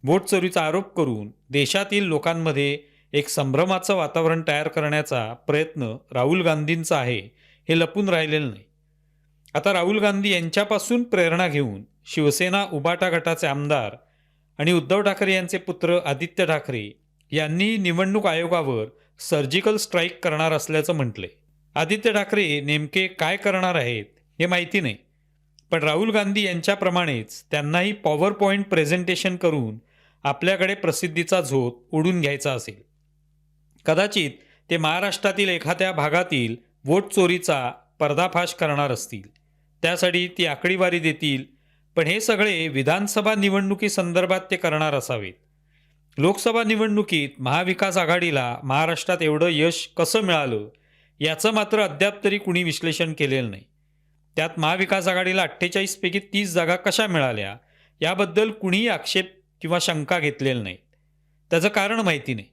Vote चोरीचा आरोप करून देशातील लोकांमध्ये एक संभ्रमाचं वातावरण तयार करण्याचा प्रयत्न राहुल गांधींचा आहे हे लपून राहिलेलं नाही. आता राहुल गांधी यांच्यापासून प्रेरणा घेऊन शिवसेना उबाटा गटाचे आमदार आणि उद्धव ठाकरे यांचे पुत्र आदित्य ठाकरे यांनी निवडणूक आयोगावर सर्जिकल स्ट्राईक करणार असल्याचं म्हटलंय. आदित्य ठाकरे नेमके काय करणार आहेत हे माहिती नाही, पण राहुल गांधी यांच्याप्रमाणेच त्यांनाही पॉवर पॉईंट प्रेझेंटेशन करून आपल्याकडे प्रसिद्धीचा झोत ओढून घ्यायचा असेल. कदाचित ते महाराष्ट्रातील एखाद्या भागातील वोट चोरीचा पर्दाफाश करणार असतील. त्यासाठी ती आकडेवारी देतील, पण हे सगळे विधानसभा निवडणुकीसंदर्भात ते करणार असावेत. लोकसभा निवडणुकीत महाविकास आघाडीला महाराष्ट्रात एवढं यश कसं मिळालं याचं मात्र अद्याप तरी कुणी विश्लेषण केलेलं नाही. त्यात महाविकास आघाडीला 48 पैकी 30 जागा कशा मिळाल्या याबद्दल कुणीही आक्षेप किंवा शंका घेतलेलं नाही. त्याचं कारण माहिती नाही.